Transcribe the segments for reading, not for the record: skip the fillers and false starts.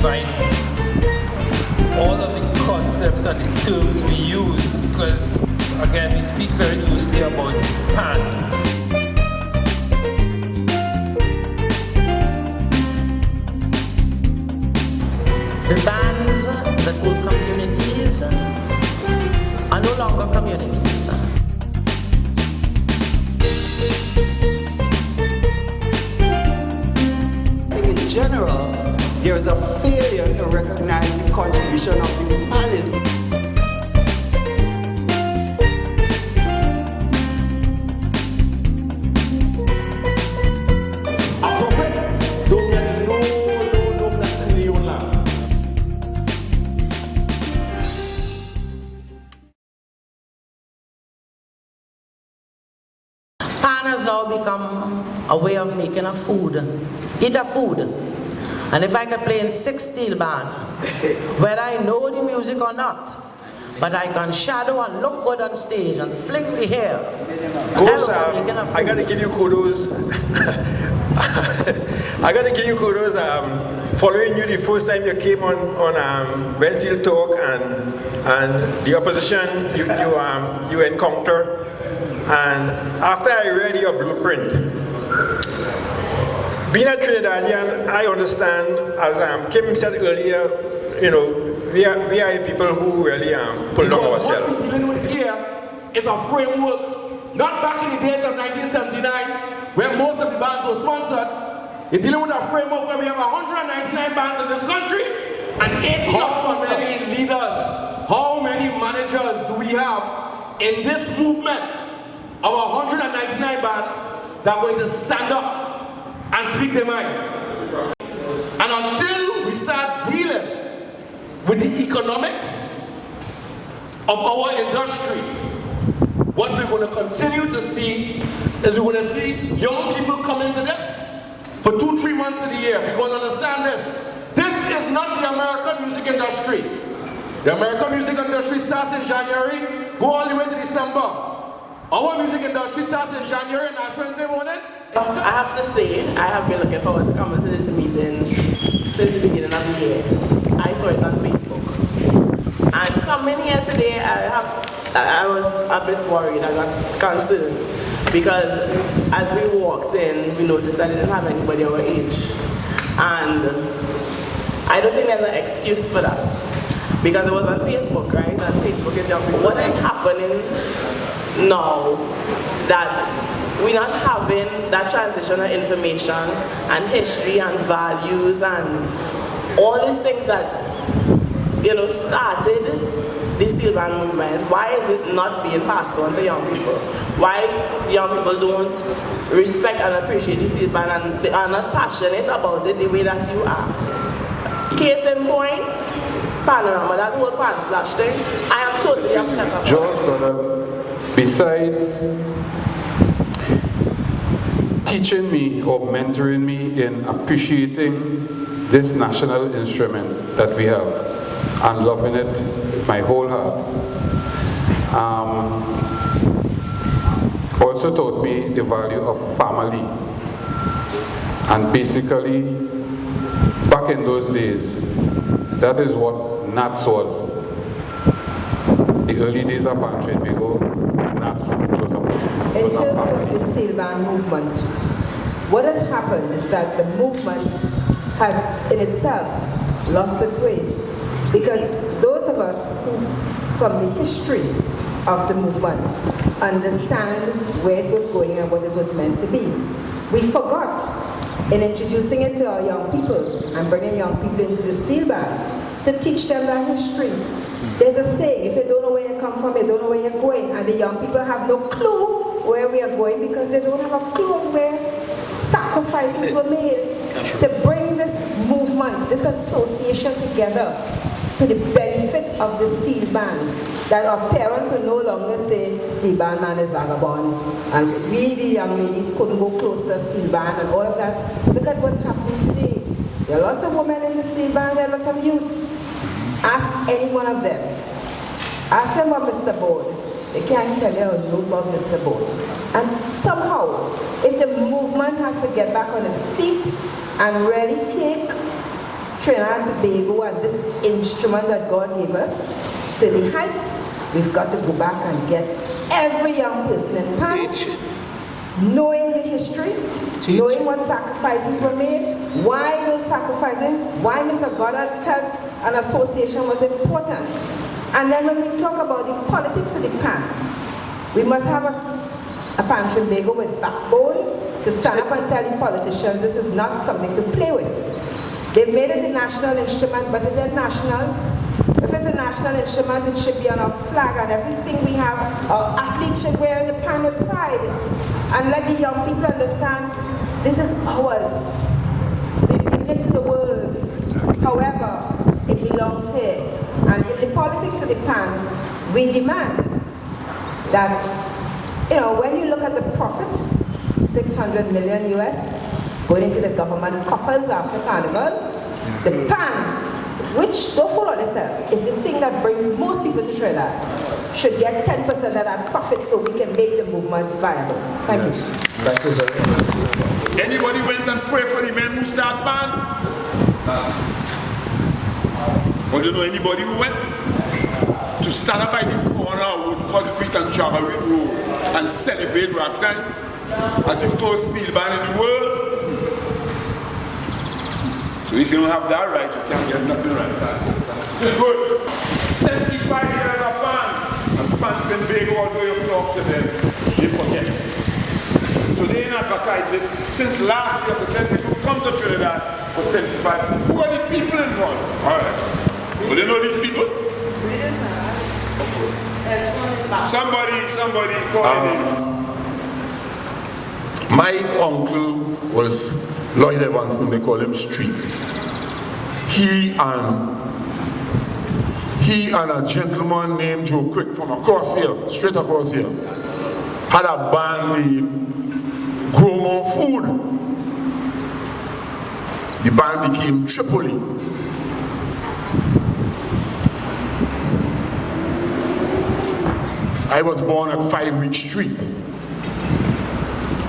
define all of the concepts and the terms we use, because again we speak very loosely about pan. The bands that were communities are no longer communities. In general, there is a failure to recognize the contribution of the palace. A prophet don't get no blessing in your land. Pan has now become a way of making a food. Eat a food. And if I could play in 6 steel band, whether I know the music or not, but I can shadow and look good on stage and fling the hair. Coach, I gotta give you kudos. I gotta give you kudos. Following you the first time you came on Wednesday Talk and the opposition you encounter. And after I read your blueprint, being a Trinidadian, I understand, as Kim said earlier, you know, we are people who really pull down ourselves. What we're dealing with here is a framework, not back in the days of 1979, where most of the bands were sponsored. You're dealing with a framework where we have 199 bands in this country and 80 How many leaders, how many managers do we have in this movement of 199 bands that are going to stand up and speak their mind? And until we start dealing with the economics of our industry, what we're going to continue to see is we're going to see young people come into this for 2-3 months of the year. Because understand this is not the American music industry. The American music industry starts in January, go all the way to December. Our music industry starts in January and Ash Wednesday morning. I have to say, I have been looking forward to coming to this meeting since the beginning of the year. I saw it on Facebook. And coming here today, I was a bit worried, I got concerned. Because as we walked in, we noticed I didn't have anybody our age. And I don't think there's an excuse for that. Because it was on Facebook, right? And Facebook is young people. What is happening now that we're not having that transition of information and history and values and all these things that, you know, started the Steelband movement? Why is it not being passed on to young people? Why young people don't respect and appreciate the Steelband and they are not passionate about it the way that you are? Case in point, Panorama, that whole pan splash thing, I am totally upset about Goddard, besides teaching me or mentoring me in appreciating this national instrument that we have and loving it with my whole heart, also taught me the value of family. And basically, back in those days, that is what Nats was. The early days of Trinidad and Nats, it was a in terms of the Steelband movement, what has happened is that the movement has in itself lost its way. Because those of us who, from the history of the movement, understand where it was going and what it was meant to be, we forgot in introducing it to our young people and bringing young people into the steel bands to teach them that history. There's a saying, if you don't know where you come from, you don't know where you're going, and the young people have no clue where we are going because they don't have a clue where sacrifices were made to bring this movement, this association together to the benefit of the steel band, that our parents will no longer say steel band man is vagabond and we the young ladies couldn't go close to a steel band and all of that. Look at what's happening today. There are lots of women in the steel band, there are lots of youths. Ask any one of them. Ask them about Mr. Board. They can't tell you a lot about Mr. Board. And somehow, if the movement has to get back on its feet and really take Trinidad and Tobago and this instrument that God gave us to the heights, we've got to go back and get every young person in Pan, knowing the history, knowing what sacrifices were made, why those sacrifices, why Mr. Goddard felt an association was important. And then when we talk about the politics of the Pan, we must have a Pan Trinbago with backbone to stand up and tell the politicians this is not something to play with. They've made it the national instrument, but it is national. If it's a national instrument, it should be on our flag and everything we have. Our athletes should wear the Pan with pride. And let the young people understand this is ours. We've given it to the world. However, it belongs here. And in the politics of the Pan, we demand that, when you look at the profit, 600 million US going into the government coffers after Carnival, the Pan, which, don't fool yourself, is the thing that brings most people to Trinidad, should get 10% of that profit so we can make the movement viable. Thank you. Thank you very much. Anybody went and prayed for the men who start Pan? Or do you know anybody who went to stand up by the corner of Woodford Street and Chagarit Road and celebrate ragtime as the first steel band in the world? So if you don't have that right, you can't get nothing right. Good. 75 years of Pan, and Pan Trinbago, although you talk to them, they forget. So they ain't advertise it since last year to tell people come to Trinidad for 75. Who are the people involved? All right. Do they know these people? Somebody call names. My uncle was Lloyd Evanston, they call him Street. He and a gentleman named Joe Quick from across here, straight across here, had a band named Grow More Food. The band became Tripoli. I was born at 5 Week Street.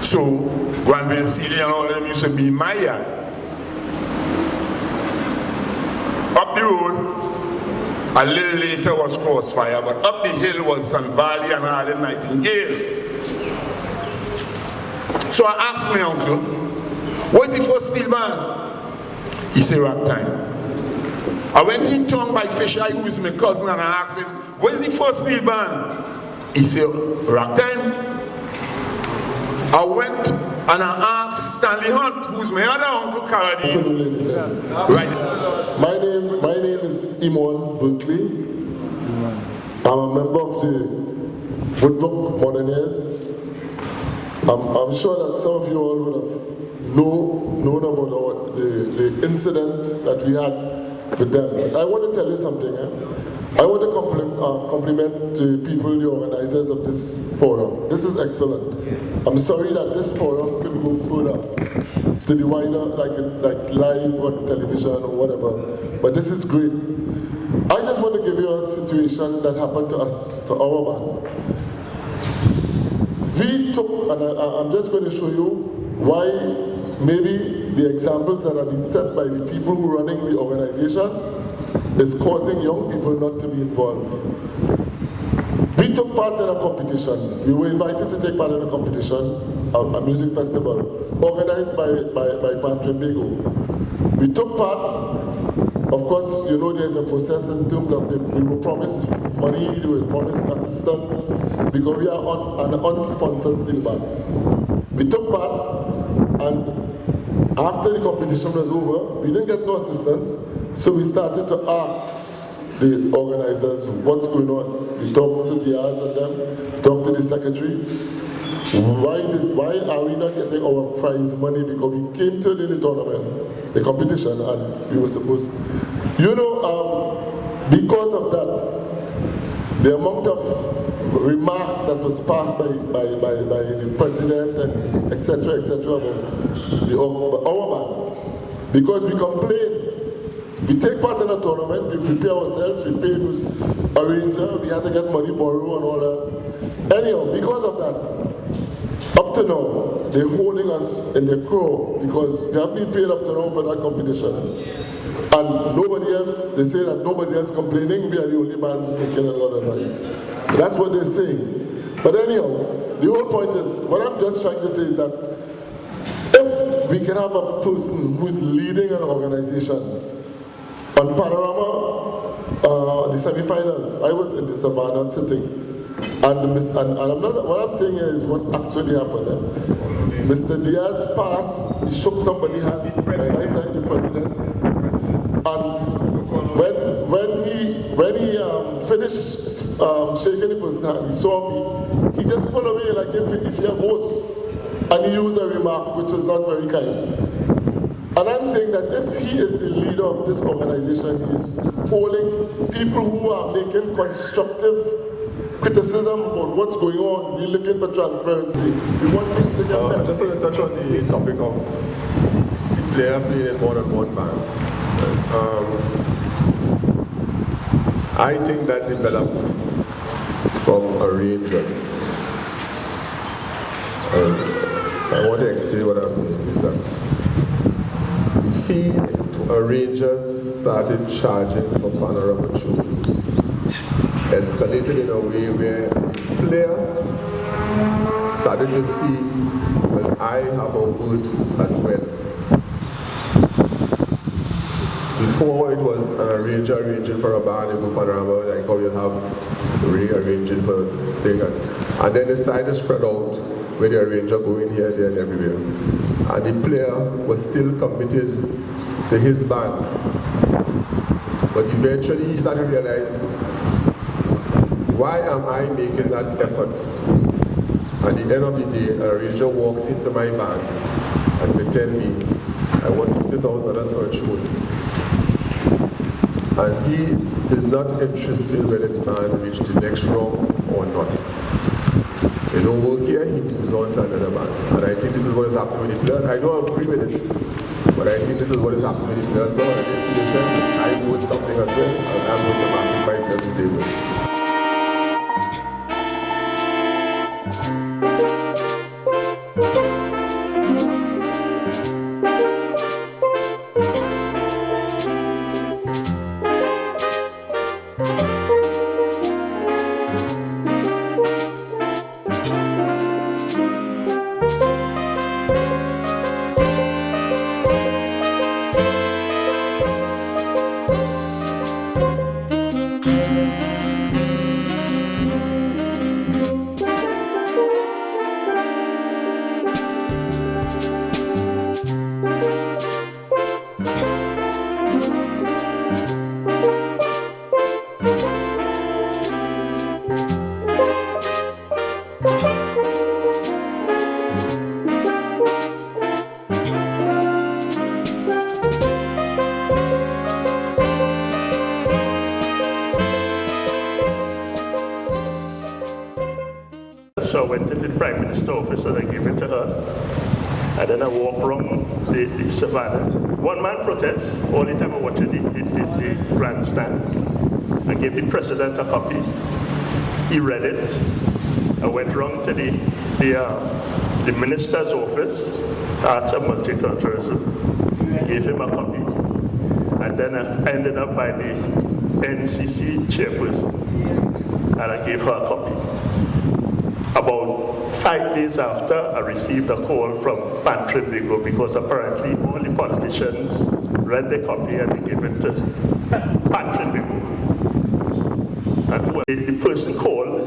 So, Granville Sealy and all of them used to be in my yard. Up the road, a little later was Crossfire, but up the hill was Sun Valley and Harlem Nightingale. So I asked my uncle, what's the first steel band? He said, Ragtime. I went in town by Fisher, who is my cousin, and I asked him, what's the first steel band? He said, Ragtime. I went and I asked Stanley Hunt, who's my other uncle, Carradine. Right. My name is Imon Berkeley. I'm a member of the Woodbrook Moderniers. I'm sure that some of you all would have known about the incident that we had with them. But I want to tell you something. I want to compliment the people, the organizers of this forum. This is excellent. I'm sorry that this forum can go further to the wider, like live on television or whatever. But this is great. I just want to give you a situation that happened to us, to our band. We took, and I'm just going to show you why maybe the examples that have been set by the people who are running the organization is causing young people not to be involved. We took part in a competition. We were invited to take part in a competition, a music festival, organized by Pan Trinbago. We took part. Of course, you know there's a process in terms of we were promised money, we were promised assistance, because we are an unsponsored steel band. We took part, and after the competition was over, we didn't get no assistance. So we started to ask the organizers what's going on. We talked to the yards of them, we talked to the secretary. Why are we not getting our prize money? Because we came to the tournament, the competition, and we were supposed. Because of that, the amount of remarks that was passed by the president and etc. about our band, because we complained. We take part in a tournament, we prepare ourselves, we pay arranger, we had to get money borrowed and all that. Anyhow, because of that, up to now, they're holding us in their crow because we have been paid up to now for that competition. And nobody else, they say that nobody else complaining, we are the only man making a lot of noise. That's what they're saying. But anyhow, the whole point is, what I'm just trying to say is that if we can have a person who's leading an organization, on Panorama, the semi-finals, I was in the Savannah sitting, and I'm not, what I'm saying here is what actually happened. Mr. Diaz passed, he shook somebody's hand, I signed the president, and when he finished shaking the person's hand, he saw me, he just pulled away like if he's a ghost, and he used a remark which was not very kind. And I'm saying that if he is the leader of this organization, he's holding people who are making constructive criticism about what's going on. We're looking for transparency. We want things to get better. I just want to touch on the topic of the player playing in more than one band. I think that developed from arrangers. I want to explain what I'm saying is that the fees to arrangers started charging for panorama shows, escalated in a way where the player started to see, well, I have a word as well. Before it was an arranger arranging for a band in panorama, like how you have rearranging for things, and then it started to spread out where the arranger going here, there, and everywhere. And the player was still committed to his band. But eventually he started to realize, why am I making that effort? At the end of the day, an arranger walks into my band and they tell me, I want $50,000 for a tune. And he is not interested whether the band reached the next round or not. They don't work here, he moves on to another band. And I think this is what is happening with the players. I don't agree with it, but I think this is what is happening with the players now. And they see themselves, I vote something as well, and I'm going to market myself the same way. So I went into the Prime Minister's office and I gave it to her. And then I walked around the savannah. One man protest all the time I watched the grandstand. I gave the president a copy. He read it. I went around to the minister's office, Arts and Multiculturalism. I gave him a copy. And then I ended up by the NCC chairperson. And I gave her a copy. About 5 days after, I received a call from Trinidad because apparently all the politicians read the copy and they gave it to Trinidad. And the person called,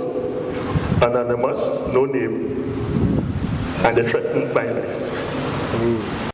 anonymous, no name, and they threatened my life.